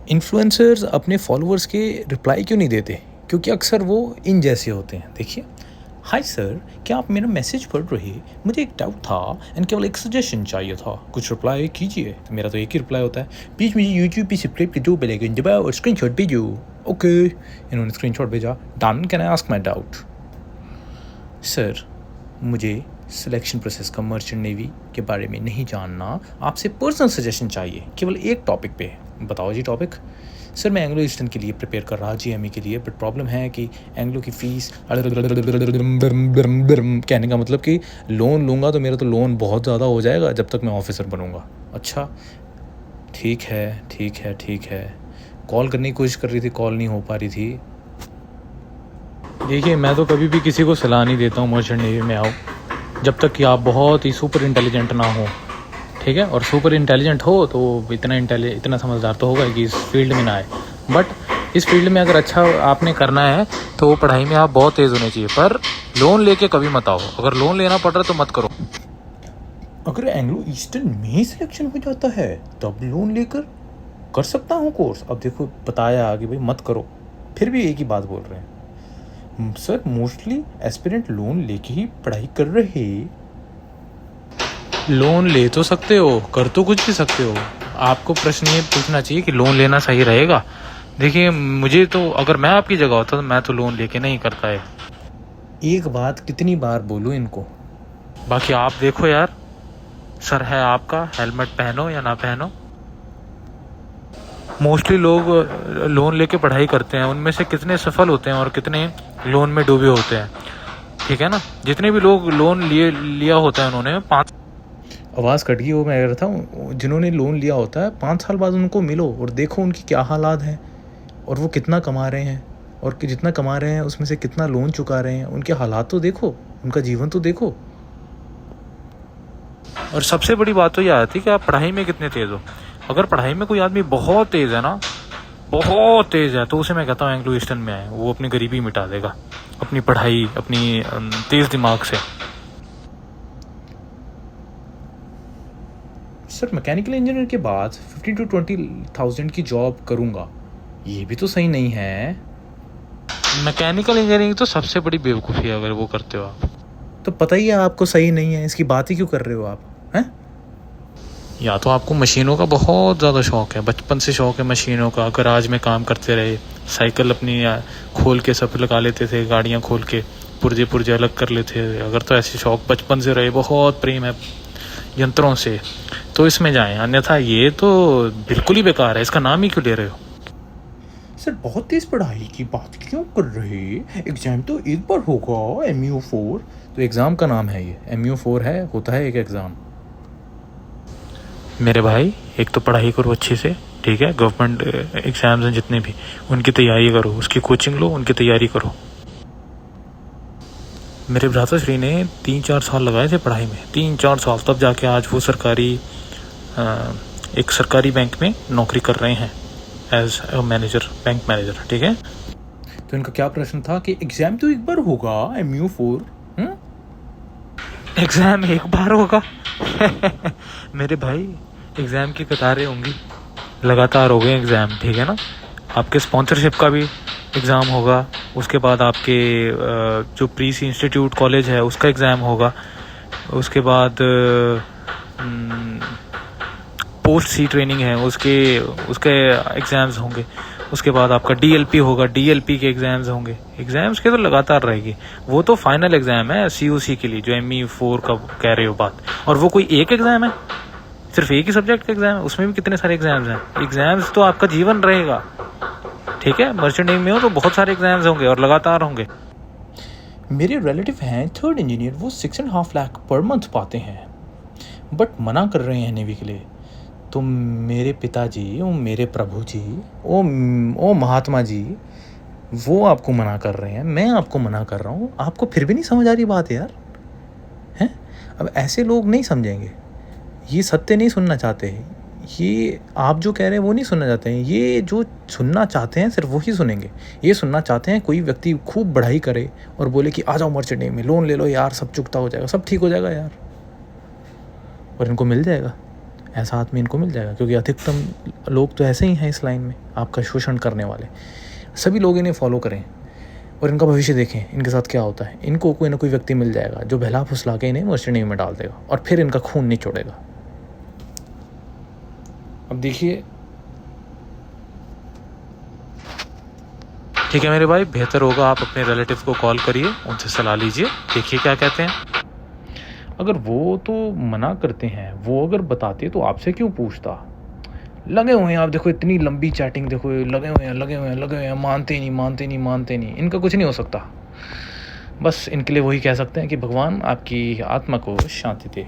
Influencers अपने followers के reply क्यों नहीं देते? क्योंकि अक्सर वो इन जैसे होते हैं। देखिए, हाय सर, क्या आप मेरा मैसेज पढ़ रहे? मुझे एक डाउट था एंड केवल एक सजेशन चाहिए था, कुछ रिप्लाई कीजिए। तो मेरा तो एक ही रिप्लाई होता है, प्लीज़ मुझे यूट्यूब पे सब्सक्राइब कर दो, बेल आइकन दबाओ और स्क्रीनशॉट भेजो। ओके, इन्होंने स्क्रीनशॉट भेजा। Done, can I ask my doubt? Sir, मुझे सिलेक्शन प्रोसेस का मर्चेंट नेवी के बारे में नहीं जानना, आपसे पर्सनल सजेशन चाहिए केवल एक टॉपिक पे। बताओ जी टॉपिक। सर, मैं एंग्लो ईस्टर्न के लिए प्रिपेयर कर रहा GME के लिए, बट प्रॉब्लम है कि एंग्लो की फ़ीस, कहने का मतलब कि लोन लूँगा तो मेरा तो लोन बहुत ज़्यादा हो जाएगा जब तक मैं ऑफिसर बनूँगा। अच्छा, ठीक है ठीक है ठीक है। कॉल करने की कोशिश कर रही थी, कॉल नहीं हो पा रही थी। देखिए, मैं तो कभी भी किसी को सलाह नहीं देता हूँ मर्चेंट नेवी में आओ, जब तक कि आप बहुत ही सुपर इंटेलिजेंट ना हो, ठीक है। और सुपर इंटेलिजेंट हो तो इतना समझदार तो होगा कि इस फील्ड में ना आए। बट इस फील्ड में अगर अच्छा आपने करना है तो पढ़ाई में आप बहुत तेज़ होने चाहिए, पर लोन लेके कभी मत आओ। अगर लोन लेना पड़ रहा है तो मत करो। अगर एंग्लो ईस्टर्न में सिलेक्शन हो जाता है तब लोन लेकर कर सकता हूँ कोर्स। अब देखो, बताया कि भाई मत करो, फिर भी एक ही बात बोल रहे हैं। सर, मोस्टली एस्पिरेंट लोन लेके ही पढ़ाई कर रहे। लोन ले तो सकते हो, कर तो कुछ भी सकते हो। आपको प्रश्न ये पूछना चाहिए कि लोन लेना सही रहेगा। देखिए, मुझे तो, अगर मैं आपकी जगह होता तो मैं तो लोन लेके नहीं करता है। एक बात कितनी बार बोलूं इनको। बाकी आप देखो यार, सर है आपका, हेलमेट पहनो या ना पहनो। मोस्टली लोग लोन लेके पढ़ाई करते हैं, उनमें से कितने सफल होते हैं और कितने लोन में डूबे होते हैं, ठीक है ना। जितने भी लोग लोन लिया होता है उन्होंने 5 आवाज़ कट गई, वो मैं कह रहा था, जिन्होंने लोन लिया होता है 5 साल बाद उनको मिलो और देखो उनकी क्या हालात हैं और वो कितना कमा रहे हैं, और कि जितना कमा रहे हैं उसमें से कितना लोन चुका रहे हैं। उनके हालात तो देखो, उनका जीवन तो देखो। और सबसे बड़ी बात तो यह आती है कि आप पढ़ाई में कितने तेज़ हो। अगर पढ़ाई में कोई आदमी बहुत तेज़ है ना, बहुत तेज़ है, तो उसे मैं कहता हूँ एंग्लो ईस्टर्न में आए। वो अपनी गरीबी मिटा देगा अपनी पढ़ाई, अपनी तेज़ दिमाग से। सर, मैकेनिकल इंजीनियर के बाद 15 to 20,000 की जॉब करूँगा, ये भी तो सही नहीं है। मैकेनिकल इंजीनियरिंग तो सबसे बड़ी बेवकूफ़ी है अगर वो करते हो आप। तो पता ही है आपको सही नहीं है, इसकी बात ही क्यों कर रहे हो आप, हैं? या तो आपको मशीनों का बहुत ज़्यादा शौक़ है, बचपन से शौक़ है मशीनों का, गराज में काम करते रहे, साइकिल अपनी खोल के सब लगा लेते थे, गाड़ियाँ खोल के पुर्जे अलग कर लेते थे। अगर तो ऐसे शौक़ बचपन से रहे, बहुत प्रेम है यंत्रों से, तो इसमें जाएं, अन्यथा ये तो बिल्कुल ही बेकार है। इसका नाम ही क्यों ले रहे हो? सर, बहुत तेज़ पढ़ाई की बात क्यों कर रहे? एग्ज़ाम तो एक बार होगा, MU4। तो एग्ज़ाम का नाम है ये, MU4 है, होता है एक एग्ज़ाम। मेरे भाई, एक तो पढ़ाई करो अच्छे से, ठीक है। गवर्नमेंट एग्ज़ाम्स हैं जितने भी, उनकी तैयारी करो, उसकी कोचिंग लो, उनकी तैयारी करो। मेरे भ्राताश्री ने 3-4 साल लगाए थे पढ़ाई में, 3-4 साल, तब जाके आज वो एक सरकारी बैंक में नौकरी कर रहे हैं एज मैनेजर, बैंक मैनेजर, ठीक है। तो इनका क्या प्रश्न था कि एग्ज़ाम तो एक बार होगा, MU4। एग्ज़ाम एक बार होगा? मेरे भाई, एग्ज़ाम की कतारें होंगी, लगातार हो गए एग्ज़ाम, ठीक है ना। आपके स्पॉन्सरशिप का भी एग्ज़ाम होगा, उसके बाद आपके जो प्री सी इंस्टीट्यूट कॉलेज है उसका एग्ज़ाम होगा, उसके बाद पोस्ट सी ट्रेनिंग है उसके एग्ज़ाम्स होंगे, उसके बाद आपका DLP होगा, DLP के एग्ज़ाम्स होंगे। एग्ज़ाम्स के तो लगातार रहेगी। वो तो फाइनल एग्ज़ाम है COC के लिए, जो ME4 का कह रहे हो बात। और वो कोई एक एग्ज़ाम है, सिर्फ एक ही सब्जेक्ट का एग्ज़ाम है, उसमें भी कितने सारे एग्ज़ाम्स हैं। एग्ज़ाम्स तो आपका जीवन रहेगा, ठीक है। मर्चेंट नेवी में हो तो बहुत सारे एग्ज़ाम्स होंगे और लगातार होंगे। मेरे रिलेटिव हैं 3rd इंजीनियर, वो 6.5 लाख पर मंथ पाते हैं, बट मना कर रहे हैं नेवी के लिए। तो मेरे पिताजी, ओ मेरे प्रभु जी, ओ महात्मा जी, वो आपको मना कर रहे हैं, मैं आपको मना कर रहा हूँ, आपको फिर भी नहीं समझ आ रही बात यार, हैं? अब ऐसे लोग नहीं समझेंगे, ये सत्य नहीं सुनना चाहते, ये आप जो कह रहे हैं वो नहीं सुनना चाहते हैं। ये जो सुनना चाहते हैं सिर्फ वही सुनेंगे। ये सुनना चाहते हैं कोई व्यक्ति खूब बढ़ाई करे और बोले कि आ जाओ मर्चेंट नेवी में, लोन ले लो यार, सब चुकता हो जाएगा, सब ठीक हो जाएगा यार, और इनको मिल जाएगा। ऐसा आदमी इनको मिल जाएगा, क्योंकि अधिकतम लोग तो ऐसे ही हैं इस लाइन में, आपका शोषण करने वाले। सभी लोग इन्हें फॉलो करें और इनका भविष्य देखें, इनके साथ क्या होता है। इनको कोई ना कोई व्यक्ति मिल जाएगा जो बहला फुसला के इन्हें मर्चेंट में डाल देगा और फिर इनका खून नहीं छोड़ेगा। अब देखिए, ठीक है मेरे भाई, बेहतर होगा आप अपने रिलेटिव को कॉल करिए, उनसे सलाह लीजिए, देखिए क्या कहते हैं। अगर वो तो मना करते हैं, वो अगर बताते तो आपसे क्यों पूछता। लगे हुए हैं आप देखो, इतनी लंबी चैटिंग देखो, लगे हुए हैं, मानते नहीं, इनका कुछ नहीं हो सकता। बस इनके लिए वही कह सकते हैं कि भगवान आपकी आत्मा को शांति दे।